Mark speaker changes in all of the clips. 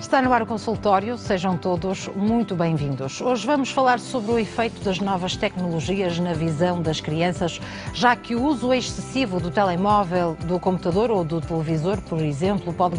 Speaker 1: Está no ar o consultório, sejam todos muito bem-vindos. Hoje vamos falar sobre o efeito das novas tecnologias na visão das crianças, já que o uso excessivo do telemóvel, do computador ou do televisor, por exemplo, pode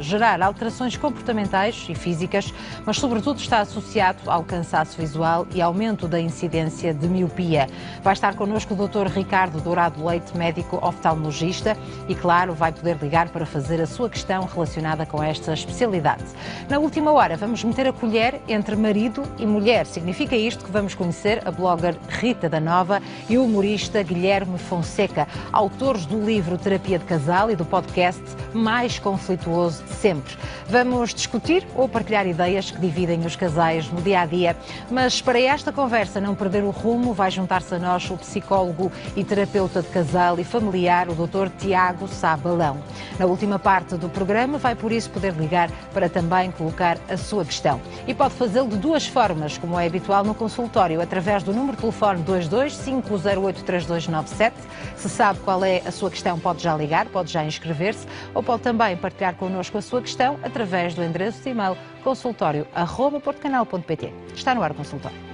Speaker 1: gerar alterações comportamentais e físicas, mas sobretudo está associado ao cansaço visual e aumento da incidência de miopia. Vai estar connosco o Dr. Ricardo Dourado Leite, médico oftalmologista, e claro, vai poder ligar para fazer a sua questão relacionada com esta especialidade. Na última hora vamos meter a colher entre marido e mulher. Significa isto que vamos conhecer a blogger Rita da Nova e o humorista Guilherme Fonseca, autores do livro Terapia de Casal e do podcast mais conflituoso de sempre. Vamos discutir ou partilhar ideias que dividem os casais no dia-a-dia, mas para esta conversa não perder o rumo, vai juntar-se a nós o psicólogo e terapeuta de casal e familiar, o Dr. Tiago Sá Balão. Na última parte do programa vai por isso poder ligar para também colocar a sua questão. E pode fazê-lo de duas formas, como é habitual no consultório, através do número de telefone 22 508 3297. Se sabe qual é a sua questão, pode já ligar, pode já inscrever-se, ou pode também partilhar connosco a sua questão através do endereço de e-mail consultório@portocanal.pt. Está no ar o consultório.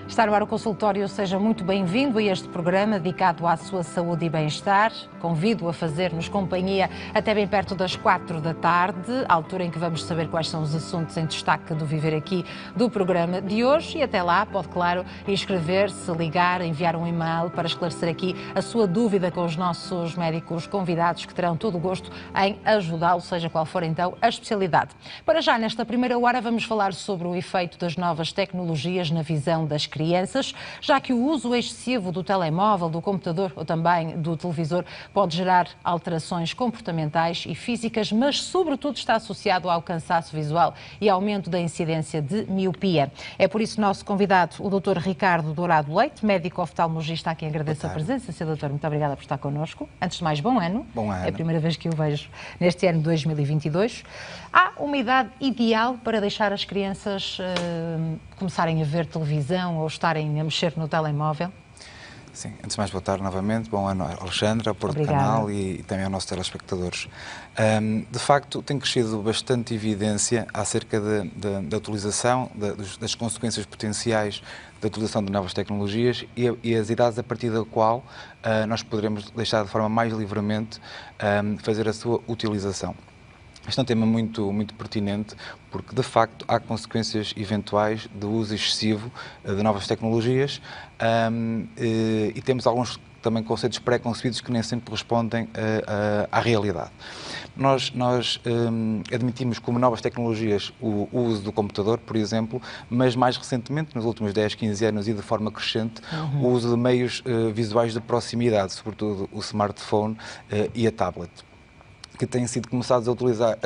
Speaker 1: Está no ar o consultório, seja muito bem-vindo a este programa dedicado à sua saúde e bem-estar. Convido a fazer-nos companhia até bem perto das 4 da tarde, altura em que vamos saber quais são os assuntos em destaque do Viver Aqui do programa de hoje. E até lá pode, claro, inscrever-se, ligar, enviar um e-mail para esclarecer aqui a sua dúvida com os nossos médicos convidados, que terão todo o gosto em ajudá-lo, seja qual for então a especialidade. Para já, nesta primeira hora, vamos falar sobre o efeito das novas tecnologias na visão das crianças, já que o uso excessivo do telemóvel, do computador ou também do televisor pode gerar alterações comportamentais e físicas, mas sobretudo está associado ao cansaço visual e aumento da incidência de miopia. É por isso nosso convidado, o Dr. Ricardo Dourado Leite, médico oftalmologista, a quem agradeço a presença. Sr. Doutor, muito obrigada por estar connosco. Antes de mais, bom ano.
Speaker 2: Bom ano.
Speaker 1: É a primeira vez que o vejo neste ano de 2022. Há uma idade ideal para deixar as crianças começarem a ver televisão ou estarem a mexer no telemóvel?
Speaker 2: Sim, antes de mais, boa tarde novamente. Bom ano, Alexandre, ao Porto Canal e também aos nossos telespectadores. De facto, tem crescido bastante evidência acerca da utilização, das consequências potenciais da utilização de novas tecnologias e as idades a partir da qual nós poderemos deixar de forma mais livremente fazer a sua utilização. Este é um tema muito pertinente porque, de facto, há consequências eventuais do uso excessivo de novas tecnologias e temos alguns também conceitos pré-concebidos que nem sempre respondem à realidade. Nós admitimos como novas tecnologias o uso do computador, por exemplo, mas mais recentemente, nos últimos 10, 15 anos e de forma crescente, o uso de meios visuais de proximidade, sobretudo o smartphone e a tablet, que têm sido começados a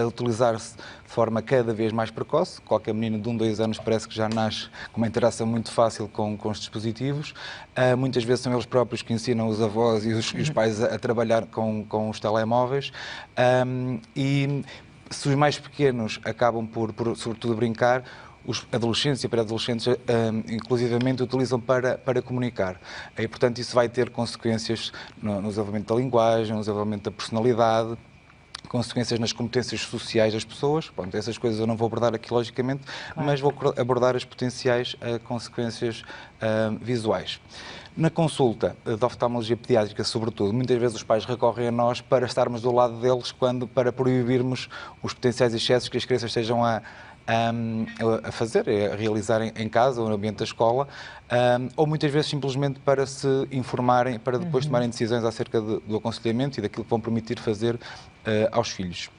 Speaker 2: utilizar-se de forma cada vez mais precoce. Qualquer menino de 1, 2 anos parece que já nasce com uma interação muito fácil com os dispositivos. Muitas vezes são eles próprios que ensinam os avós e os pais a trabalhar com os telemóveis. E se os mais pequenos acabam por sobretudo, brincar, os adolescentes e pré-adolescentes, inclusivamente, utilizam para comunicar. E, portanto, isso vai ter consequências no desenvolvimento da linguagem, no desenvolvimento da personalidade, consequências nas competências sociais das pessoas. Pronto, essas coisas eu não vou abordar aqui, logicamente, mas vou abordar as potenciais consequências visuais. Na consulta de oftalmologia pediátrica, sobretudo, muitas vezes os pais recorrem a nós para estarmos do lado deles para proibirmos os potenciais excessos que as crianças estejam a fazer, a realizar em casa ou no ambiente da escola, ou muitas vezes simplesmente para se informarem, para depois tomarem decisões acerca do aconselhamento e daquilo que vão permitir fazer aos filhos.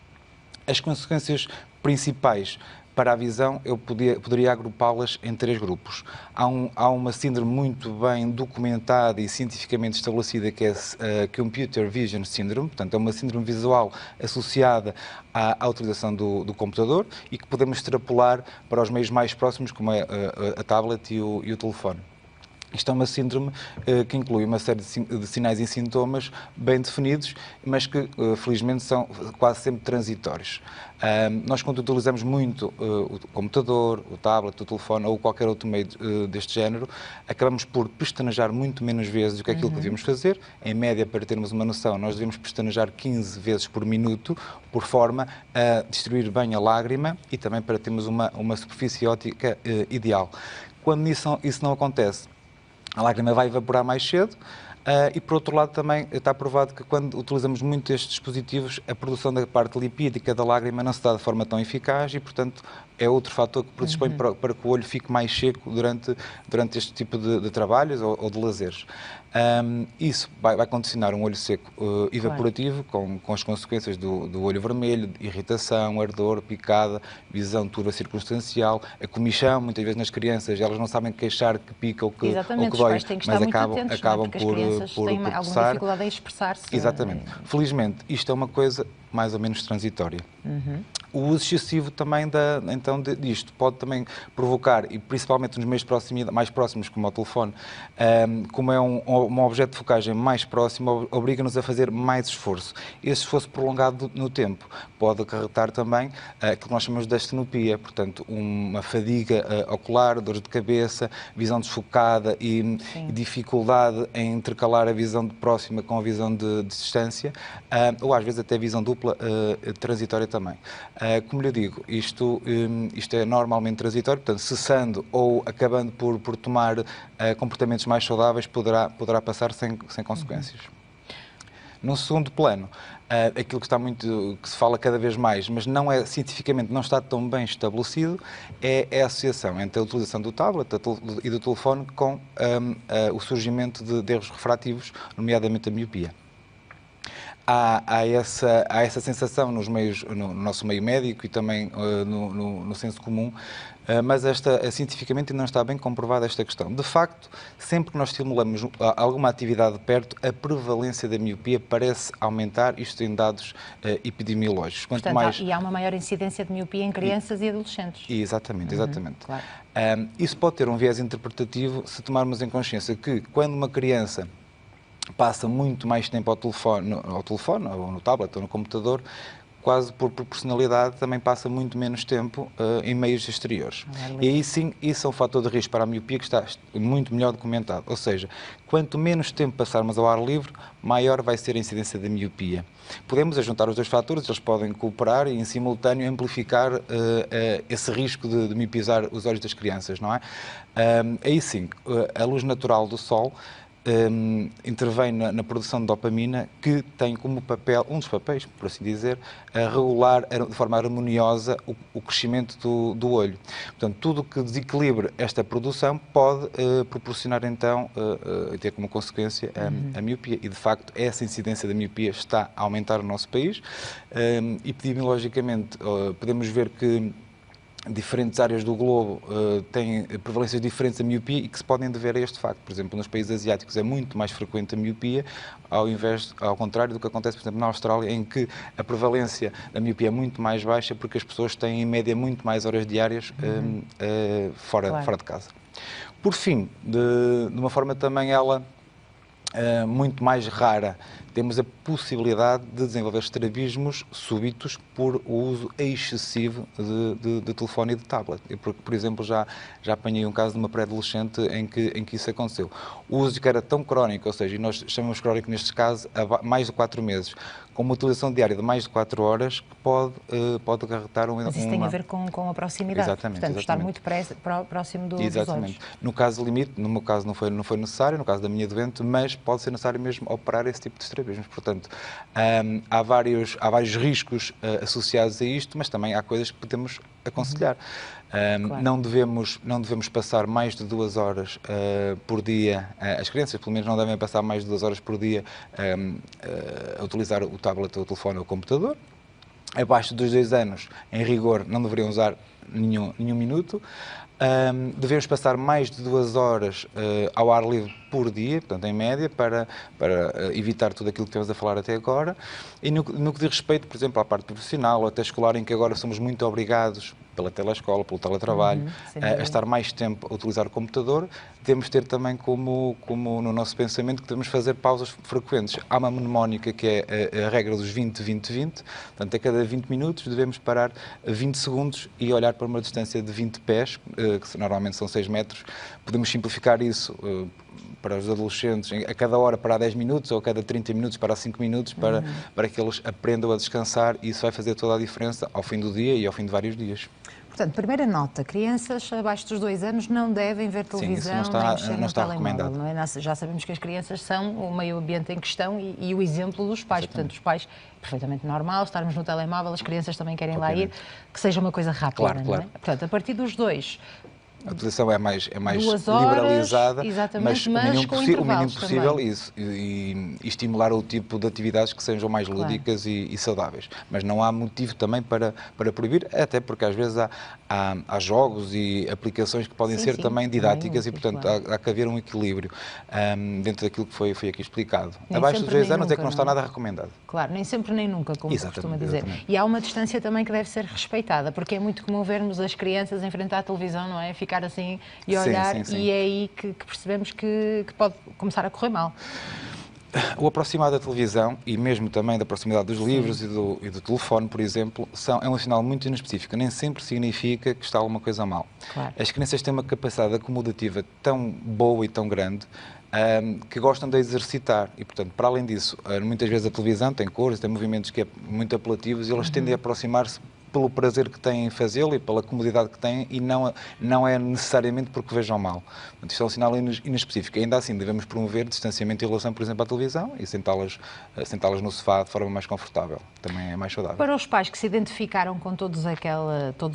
Speaker 2: As consequências principais para a visão, eu poderia agrupá-las em 3 grupos. Há uma síndrome muito bem documentada e cientificamente estabelecida, que é a Computer Vision Syndrome, portanto, é uma síndrome visual associada à utilização do computador e que podemos extrapolar para os meios mais próximos, como é a tablet e o telefone. Isto é uma síndrome que inclui uma série de sinais e sintomas bem definidos, mas que, felizmente, são quase sempre transitórios. Nós, quando utilizamos muito o computador, o tablet, o telefone ou qualquer outro meio deste género, acabamos por pestanejar muito menos vezes do que aquilo que devíamos fazer. Em média, para termos uma noção, nós devemos pestanejar 15 vezes por minuto, por forma a distribuir bem a lágrima e também para termos uma superfície óptica ideal. Quando isso não acontece, a lágrima vai evaporar mais cedo e, por outro lado, também está provado que quando utilizamos muito estes dispositivos, a produção da parte lipídica da lágrima não se dá de forma tão eficaz e, portanto, é outro fator que predispõe para que o olho fique mais seco durante este tipo de trabalhos ou de lazeres. Isso vai condicionar um olho seco evaporativo, com as consequências do olho vermelho, irritação, ardor, picada, visão turva circunstancial, a comichão. Muitas vezes nas crianças elas não sabem queixar que pica ou que dói, mas acabam por
Speaker 1: têm alguma dificuldade em expressar-se.
Speaker 2: Exatamente. Felizmente, isto é uma coisa mais ou menos transitória. O uso excessivo também disto pode também provocar, e principalmente nos meios mais próximos, como o telefone, como é um objeto de focagem mais próximo, obriga-nos a fazer mais esforço. Esse esforço prolongado no tempo pode acarretar também aquilo que nós chamamos de astenopia, portanto, uma fadiga ocular, dores de cabeça, visão desfocada e dificuldade em intercalar a visão de próxima com a visão de distância, ou às vezes até visão dupla transitória também. Como lhe digo, isto é normalmente transitório, portanto, cessando ou acabando por tomar comportamentos mais saudáveis, poderá passar sem consequências. No segundo plano, aquilo que se fala cada vez mais, mas cientificamente não está tão bem estabelecido, é a associação entre a utilização do tablet e do telefone com o surgimento de erros refrativos, nomeadamente a miopia. Há essa sensação no nosso meio médico e também no senso comum, mas cientificamente ainda não está bem comprovada esta questão. De facto, sempre que nós estimulamos alguma atividade de perto, a prevalência da miopia parece aumentar, isto em dados epidemiológicos.
Speaker 1: Portanto, e há uma maior incidência de miopia em crianças e adolescentes.
Speaker 2: Exatamente.
Speaker 1: Claro.
Speaker 2: Isso pode ter um viés interpretativo se tomarmos em consciência que, quando uma criança passa muito mais tempo ao telefone, ou no tablet, ou no computador, quase por proporcionalidade também passa muito menos tempo em meios exteriores. E aí sim, isso é um fator de risco para a miopia que está muito melhor documentado. Ou seja, quanto menos tempo passarmos ao ar livre, maior vai ser a incidência da miopia. Podemos ajuntar os dois fatores, eles podem cooperar e em simultâneo amplificar esse risco de miopizar os olhos das crianças, não é? Aí sim, a luz natural do sol intervém na produção de dopamina, que tem como papel, um dos papéis, por assim dizer, a regular de forma harmoniosa o crescimento do olho. Portanto, tudo que desequilibre esta produção pode proporcionar então e ter como consequência a miopia. E de facto essa incidência da miopia está a aumentar no nosso país. Epidemiologicamente podemos ver que diferentes áreas do globo têm prevalências diferentes da miopia e que se podem dever a este facto. Por exemplo, nos países asiáticos é muito mais frequente a miopia, ao contrário do que acontece, por exemplo, na Austrália, em que a prevalência da miopia é muito mais baixa porque as pessoas têm, em média, muito mais horas diárias fora de casa. Por fim, de uma forma também muito mais rara, temos a possibilidade de desenvolver estrabismos súbitos por o uso excessivo de telefone e de tablet. Eu, por exemplo, já apanhei um caso de uma pré-adolescente em que isso aconteceu. O uso que era tão crónico, ou seja, e nós chamamos crónico nestes casos, há mais de 4 meses, com uma utilização diária de mais de 4 horas, que pode acarretar
Speaker 1: Mas isso tem a ver com a proximidade, portanto, estar muito próximo dos olhos.
Speaker 2: No caso limite, no meu caso não foi necessário, no caso da minha doente, mas pode ser necessário mesmo operar esse tipo de estrabismos. Portanto, há vários riscos associados a isto, mas também há coisas que podemos aconselhar. Claro. Não devemos passar mais de 2 horas por dia, as crianças pelo menos não devem passar mais de 2 horas por dia a utilizar o tablet, o telefone ou o computador. Abaixo dos 2 anos, em rigor, não deveriam usar nenhum minuto. Devemos passar mais de 2 horas ao ar livre por dia, portanto, em média, para evitar tudo aquilo que temos a falar até agora. E no que diz respeito, por exemplo, à parte profissional ou até escolar, em que agora somos muito obrigados pela telescola, pelo teletrabalho, a estar mais tempo a utilizar o computador, devemos ter também como no nosso pensamento que devemos fazer pausas frequentes. Há uma mnemónica que é a regra dos 20-20-20, portanto, a cada 20 minutos devemos parar 20 segundos e olhar para uma distância de 20 pés, que normalmente são 6 metros. Podemos simplificar isso para os adolescentes, a cada hora parar 10 minutos ou a cada 30 minutos parar 5 minutos para que eles aprendam a descansar, e isso vai fazer toda a diferença ao fim do dia e ao fim de vários dias.
Speaker 1: Portanto, primeira nota, crianças abaixo dos 2 anos não devem ver televisão,
Speaker 2: sim,
Speaker 1: nem mexer no
Speaker 2: está
Speaker 1: telemóvel,
Speaker 2: recomendado.
Speaker 1: não é? Já sabemos que as crianças são o meio ambiente em questão e o exemplo dos pais. Portanto, os pais, perfeitamente normal, estarmos no telemóvel, as crianças também querem lá ir, que seja uma coisa rápida, não é? Portanto, a partir dos 2...
Speaker 2: A utilização é mais
Speaker 1: 2 horas,
Speaker 2: liberalizada,
Speaker 1: mas
Speaker 2: o mínimo
Speaker 1: com
Speaker 2: possível
Speaker 1: também.
Speaker 2: Isso, e estimular o tipo de atividades que sejam mais lúdicas e saudáveis. Mas não há motivo também para proibir, até porque às vezes há jogos e aplicações que podem ser também didáticas, e portanto há que haver um equilíbrio dentro daquilo que foi aqui explicado.
Speaker 1: Nem
Speaker 2: Abaixo dos 2 anos
Speaker 1: nunca,
Speaker 2: é que não está nada recomendado.
Speaker 1: Claro, nem sempre nem nunca, como se costuma dizer.
Speaker 2: Exatamente.
Speaker 1: E há uma distância também que deve ser respeitada, porque é muito comum vermos as crianças em frente à televisão, não é? Ficar assim e olhar,
Speaker 2: sim.
Speaker 1: E é aí que percebemos que pode começar a correr mal.
Speaker 2: O aproximar da televisão e mesmo também da proximidade dos livros e do telefone, por exemplo, é um sinal muito inespecífico. Nem sempre significa que está alguma coisa mal.
Speaker 1: Claro.
Speaker 2: As crianças têm uma capacidade acomodativa tão boa e tão grande que gostam de exercitar e, portanto, para além disso, muitas vezes a televisão tem cores, tem movimentos que é muito apelativos, e elas tendem a aproximar-se pelo prazer que têm em fazê-lo e pela comodidade que têm, e não é necessariamente porque vejam mal. Portanto, isto é um sinal inespecífico. Ainda assim, devemos promover distanciamento em relação, por exemplo, à televisão, e sentá-las no sofá de forma mais confortável. Também é mais saudável.
Speaker 1: Para os pais que se identificaram com todos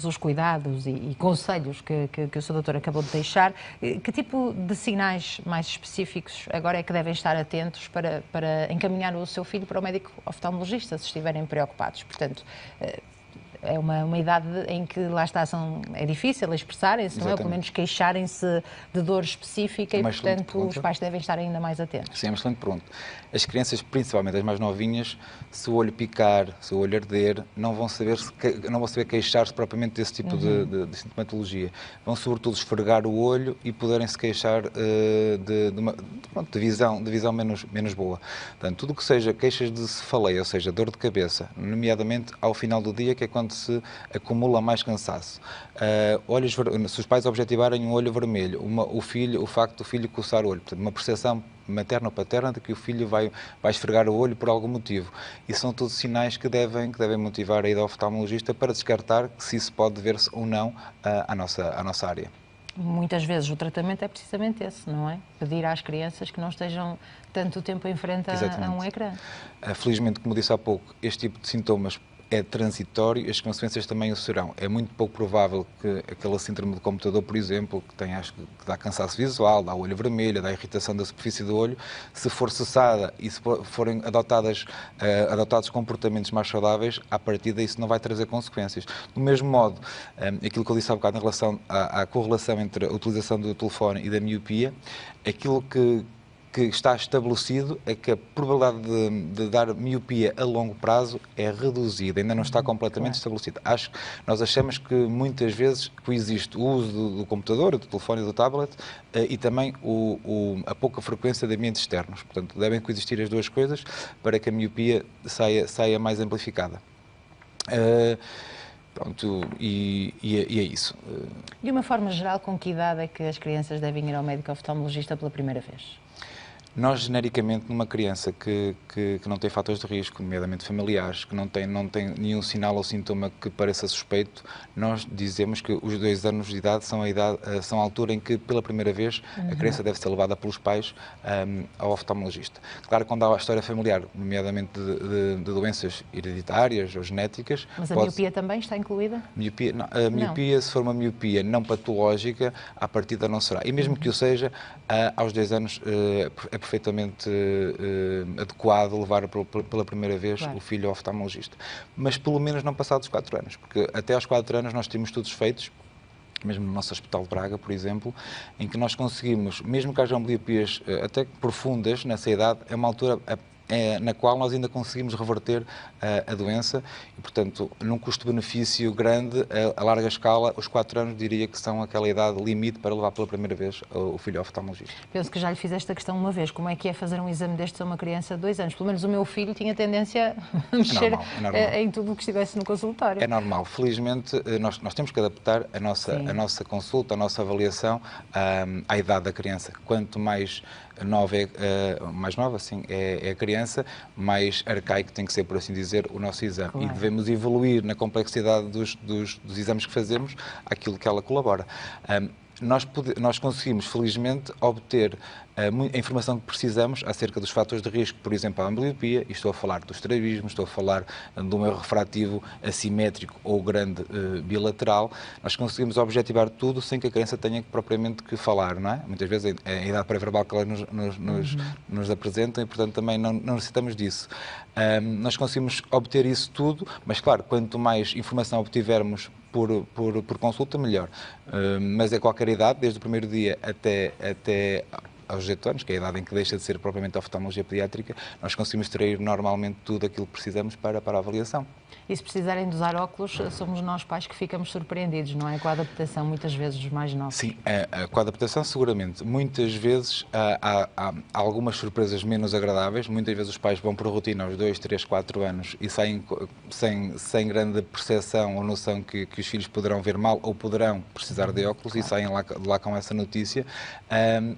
Speaker 1: os cuidados e conselhos que o Sr. Doutor acabou de deixar, que tipo de sinais mais específicos agora é que devem estar atentos para encaminhar o seu filho para o médico oftalmologista, se estiverem preocupados? Portanto, é uma idade em que, lá está, é difícil expressarem-se, não é? Ou pelo menos queixarem-se de dor específica, e, portanto, os pais devem estar ainda mais atentos.
Speaker 2: Sim, é uma excelente pergunta. As crianças, principalmente as mais novinhas, se o olho picar, se o olho arder, não vão saber queixar-se propriamente desse tipo de sintomatologia. Vão, sobretudo, esfregar o olho e poderem se queixar de visão menos boa. Portanto, tudo o que seja queixas de cefaleia, ou seja, dor de cabeça, nomeadamente ao final do dia, que é quando se acumula mais cansaço. Se os pais objetivarem um olho vermelho, o facto do filho coçar o olho, portanto, uma percepção materna ou paterna de que o filho vai esfregar o olho por algum motivo. E são todos sinais que devem motivar a ida ao oftalmologista para descartar se isso pode dever-se ou não à nossa área.
Speaker 1: Muitas vezes o tratamento é precisamente esse, não é? Pedir às crianças que não estejam tanto tempo em frente a um ecrã.
Speaker 2: Felizmente, como disse há pouco, este tipo de sintomas é transitório, as consequências também o serão. É muito pouco provável que aquela síndrome de computador, por exemplo, que dá cansaço visual, dá olho vermelho, dá irritação da superfície do olho, se for cessada e se forem adotados comportamentos mais saudáveis, à partida isso não vai trazer consequências. Do mesmo modo, aquilo que eu disse há bocado em relação à correlação entre a utilização do telefone e da miopia, aquilo que está estabelecido é que a probabilidade de dar miopia a longo prazo é reduzida, ainda não está completamente estabelecida. Nós achamos que muitas vezes coexiste o uso do computador, do telefone e do tablet e também a pouca frequência de ambientes externos. Portanto, devem coexistir as duas coisas para que a miopia saia mais amplificada. Pronto, e é isso.
Speaker 1: De uma forma geral, com que idade é que as crianças devem ir ao médico oftalmologista pela primeira vez?
Speaker 2: Nós, genericamente, numa criança que não tem fatores de risco, nomeadamente familiares, que não tem nenhum sinal ou sintoma que pareça suspeito, nós dizemos que os 2 anos de idade são a altura em que, pela primeira vez, a criança deve ser levada pelos pais ao oftalmologista. Claro, quando há a história familiar, nomeadamente de doenças hereditárias ou genéticas...
Speaker 1: Mas a miopia também está incluída?
Speaker 2: Miopia, se for uma miopia não patológica, à partida não será. E mesmo que o seja, aos 2 anos é perfeitamente adequado levar pela primeira vez o filho ao oftalmologista. Mas pelo menos não passar dos 4 anos, porque até aos 4 anos nós temos estudos feitos, mesmo no nosso Hospital de Braga, por exemplo, em que nós conseguimos, mesmo que haja ambliopias até profundas nessa idade, é uma altura na qual nós ainda conseguimos reverter a doença e, portanto, num custo-benefício grande, a larga escala, os 4 anos diria que são aquela idade limite para levar pela primeira vez o filho ao oftalmologista.
Speaker 1: Penso que já lhe fiz esta questão uma vez, como é que é fazer um exame destes a uma criança de 2 anos? Pelo menos o meu filho tinha tendência a mexer em tudo o que estivesse no consultório.
Speaker 2: É normal. Felizmente, nós temos que adaptar a nossa consulta, a nossa avaliação à idade da criança. Quanto mais nova é a criança, mais arcaico tem que ser, por assim dizer, o nosso exame. Claro. E devemos evoluir na complexidade dos exames que fazemos àquilo que ela colabora. Nós conseguimos, felizmente, obter a informação que precisamos acerca dos fatores de risco, por exemplo, a ambliopia, e estou a falar do estrabismo, estou a falar de um erro refrativo assimétrico ou grande bilateral. Nós conseguimos objetivar tudo sem que a criança tenha propriamente que falar, não é? Muitas vezes é a idade pré-verbal que ela nos apresentam e, portanto, também não necessitamos disso. Nós conseguimos obter isso tudo, mas, claro, quanto mais informação obtivermos por consulta, melhor. Mas a qualquer idade, desde o primeiro dia até aos 18 anos, que é a idade em que deixa de ser propriamente a oftalmologia pediátrica, nós conseguimos extrair normalmente tudo aquilo que precisamos para a avaliação.
Speaker 1: E se precisarem de usar óculos, somos nós pais que ficamos surpreendidos, não é? Com a adaptação, muitas vezes, dos mais novos.
Speaker 2: Sim, com a adaptação, seguramente. Muitas vezes há algumas surpresas menos agradáveis. Muitas vezes os pais vão por rotina aos 2, 3, 4 anos e saem sem grande percepção ou noção que os filhos poderão ver mal ou poderão precisar de óculos, claro. E saem lá com essa notícia.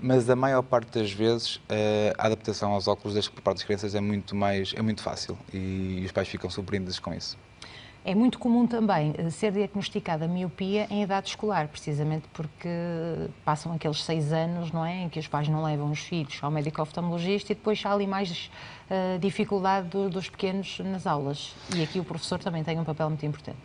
Speaker 2: Mas a maior parte das vezes a adaptação aos óculos por parte das crianças é muito fácil e os pais ficam surpreendidos com isso.
Speaker 1: É muito comum também ser diagnosticada a miopia em idade escolar, precisamente porque passam aqueles 6 anos, não é, em que os pais não levam os filhos ao médico oftalmologista e depois há ali mais dificuldade dos pequenos nas aulas. E aqui o professor também tem um papel muito importante.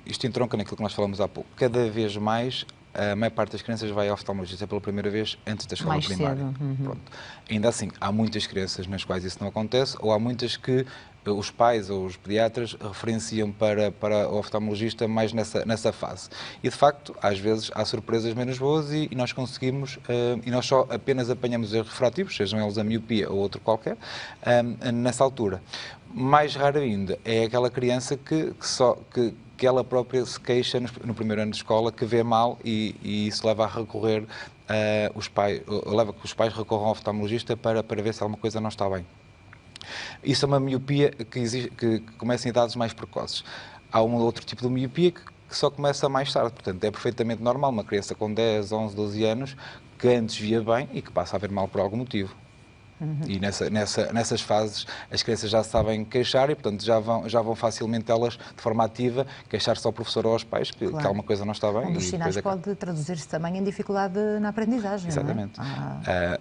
Speaker 2: Isto entronca naquilo que nós falamos há pouco. Cada vez mais a maior parte das crianças vai ao oftalmologista pela primeira vez antes da escola primária. Pronto. Ainda assim, há muitas crianças nas quais isso não acontece, ou há muitas que os pais ou os pediatras referenciam para o oftalmologista mais nessa fase. E, de facto, às vezes há surpresas menos boas e nós conseguimos, e nós só apenas apanhamos erros refrativos, sejam eles a miopia ou outro qualquer, nessa altura. Mais raro ainda é aquela criança que ela própria se queixa no primeiro ano de escola, que vê mal e isso leva a recorrer, leva que os pais recorram ao oftalmologista para ver se alguma coisa não está bem. Isso é uma miopia que começa em idades mais precoces. Há um outro tipo de miopia que só começa mais tarde, portanto é perfeitamente normal uma criança com 10, 11, 12 anos que antes via bem e que passa a ver mal por algum motivo. E nessas fases as crianças já sabem queixar e, portanto, já vão facilmente elas, de forma ativa, queixar-se ao professor ou aos pais que alguma coisa não está bem.
Speaker 1: Um dos sinais pode traduzir-se também em dificuldade na aprendizagem.
Speaker 2: Exatamente. Não é?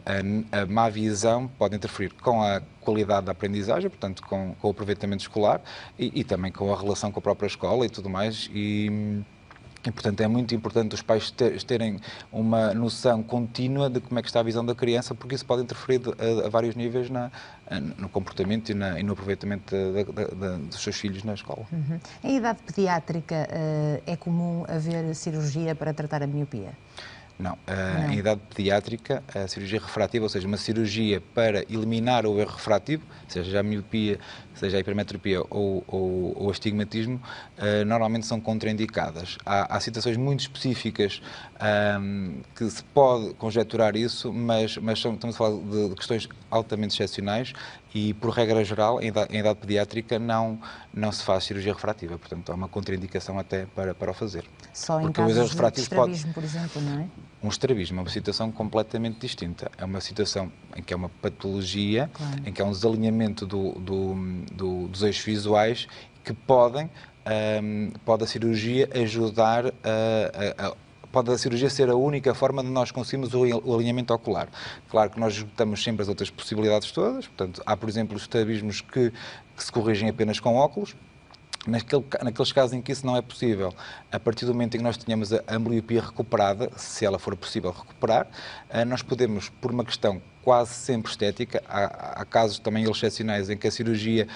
Speaker 2: A má visão pode interferir com a qualidade da aprendizagem, portanto, com o aproveitamento escolar e também com a relação com a própria escola e tudo mais. E, portanto, é muito importante os pais terem uma noção contínua de como é que está a visão da criança, porque isso pode interferir a vários níveis no comportamento e no aproveitamento dos seus filhos na escola.
Speaker 1: Em idade pediátrica é comum haver cirurgia para tratar a miopia?
Speaker 2: Não. Em idade pediátrica, a cirurgia refrativa, ou seja, uma cirurgia para eliminar o erro refrativo, seja a miopia, seja a hipermetropia ou o astigmatismo, normalmente são contraindicadas. Há situações muito específicas que se pode conjecturar isso, mas estamos a falar de questões altamente excepcionais e, por regra geral, em idade pediátrica não se faz cirurgia refrativa. Portanto, há uma contraindicação até para o fazer.
Speaker 1: Só em casos de estrabismo, por exemplo, não é?
Speaker 2: Um estrabismo é uma situação completamente distinta. É uma situação em que é uma patologia, claro. Em que há um desalinhamento dos eixos visuais que pode a cirurgia ajudar pode a cirurgia ser a única forma de nós conseguirmos o alinhamento ocular. Claro que nós juntamos sempre as outras possibilidades todas, portanto, há, por exemplo, os estrabismos que se corrigem apenas com óculos. Naqueles casos em que isso não é possível, a partir do momento em que nós tenhamos a ambliopia recuperada, se ela for possível recuperar, nós podemos, por uma questão quase sempre estética. Há casos também excepcionais em que a cirurgia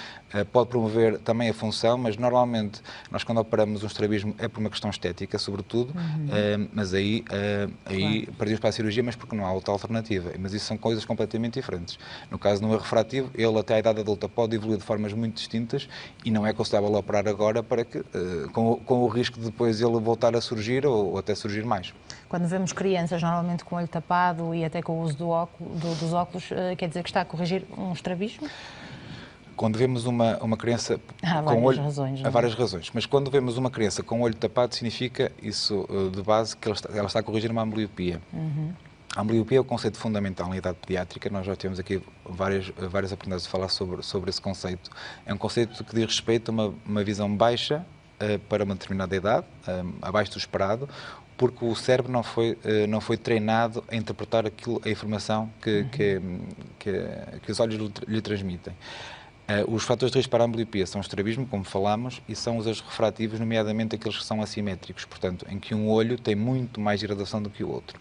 Speaker 2: pode promover também a função, mas normalmente nós quando operamos um estrabismo é por uma questão estética, sobretudo, mas aí partimos para a cirurgia, mas porque não há outra alternativa. Mas isso são coisas completamente diferentes. No caso do nervo refrativo, ele até à idade adulta pode evoluir de formas muito distintas e não é aconselhável operar agora para que, com o risco de depois ele voltar a surgir ou até surgir mais.
Speaker 1: Quando vemos crianças normalmente com o olho tapado e até com o uso dos óculos, quer dizer que está a corrigir um estrabismo?
Speaker 2: Quando vemos uma criança com olho... Há várias razões, mas quando vemos uma criança com o olho tapado, significa isso de base que ela está a corrigir uma ambliopia. A ambliopia é o conceito fundamental na idade pediátrica. Nós já temos aqui várias oportunidades de falar sobre esse conceito. É um conceito que diz respeito a uma visão baixa para uma determinada idade, abaixo do esperado, porque o cérebro não foi treinado a interpretar a informação que os olhos lhe transmitem. Os fatores de risco para a ambliopia são o estrabismo, como falámos, e são os erros refrativos, nomeadamente aqueles que são assimétricos, portanto, em que um olho tem muito mais gradação do que o outro.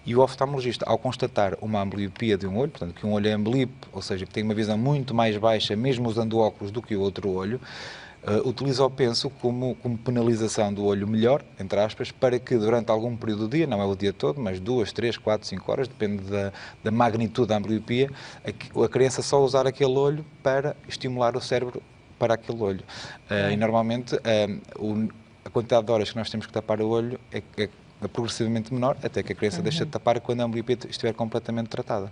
Speaker 2: E o oftalmologista, ao constatar uma ambliopia de um olho, portanto, que um olho é amblíope, ou seja, que tem uma visão muito mais baixa, mesmo usando óculos, do que o outro olho, utiliza o penso como penalização do olho melhor, entre aspas, para que durante algum período do dia, não é o dia todo, mas 2, 3, 4, 5 horas, depende da magnitude da ambliopia, a criança só usar aquele olho para estimular o cérebro para aquele olho. E normalmente a quantidade de horas que nós temos que tapar o olho é progressivamente menor, até que a criança deixa de tapar quando a ambliopia estiver completamente tratada.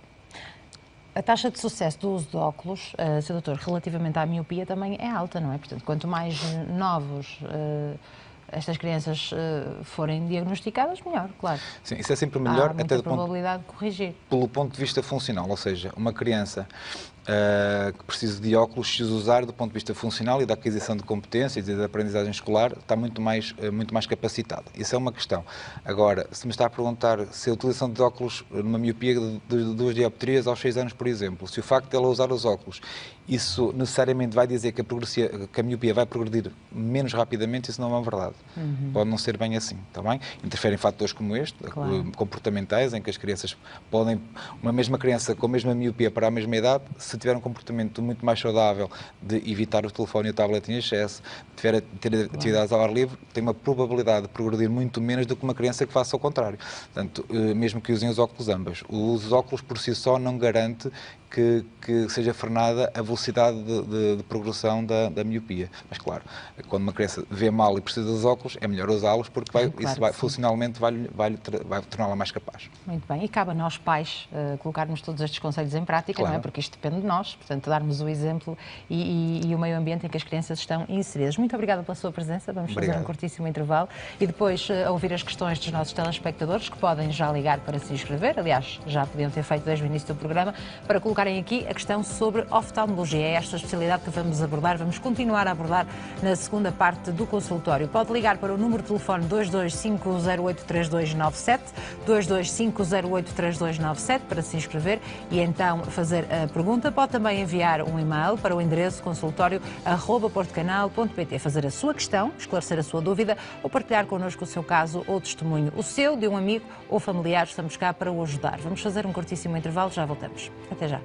Speaker 1: A taxa de sucesso do uso de óculos, Sr. Doutor, relativamente à miopia também é alta, não é? Portanto, quanto mais novos estas crianças forem diagnosticadas, melhor, claro.
Speaker 2: Sim, isso é sempre melhor.
Speaker 1: Há muita probabilidade de corrigir.
Speaker 2: Pelo ponto de vista funcional, ou seja, uma criança que precisa de óculos, se os usar do ponto de vista funcional e da aquisição de competências e da aprendizagem escolar, está muito mais capacitada. Isso é uma questão. Agora, se me está a perguntar se a utilização de óculos numa miopia de 2 dioptrias aos 6 anos, por exemplo, se o facto de ela usar os óculos, isso necessariamente vai dizer que a miopia vai progredir menos rapidamente, isso não é uma verdade. Pode não ser bem assim, está bem? Interferem fatores como este, comportamentais, em que as crianças podem, uma mesma criança com a mesma miopia para a mesma idade, se tiver um comportamento muito mais saudável de evitar o telefone e o tablet em excesso, ter atividades ao ar livre, tem uma probabilidade de progredir muito menos do que uma criança que faça o contrário. Portanto, mesmo que usem os óculos ambas. O uso dos óculos por si só não garante que seja frenada a velocidade de progressão da miopia. Mas, claro, quando uma criança vê mal e precisa dos óculos, é melhor usá-los porque funcionalmente vai torná-la mais capaz.
Speaker 1: Muito bem. E cabe a nós, pais, colocarmos todos estes conselhos em prática, não é? Porque isto depende de nós, portanto, darmos o exemplo e o meio ambiente em que as crianças estão inseridas. Muito obrigada pela sua presença. Vamos fazer um curtíssimo intervalo e depois ouvir as questões dos nossos telespectadores, que podem já ligar para se inscrever. Aliás, já podiam ter feito desde o início do programa, para colocarem aqui a questão sobre oftalmologia. É esta especialidade que vamos abordar, vamos continuar a abordar na segunda parte do consultório. Pode ligar para o número de telefone 225083297, 225083297 para se inscrever e então fazer a pergunta. Pode também enviar um e-mail para o endereço consultório@portocanal.pt, fazer a sua questão, esclarecer a sua dúvida ou partilhar connosco o seu caso ou testemunho, o seu, de um amigo ou familiar. Estamos cá para o ajudar. Vamos fazer um curtíssimo intervalo, já voltamos. Até já.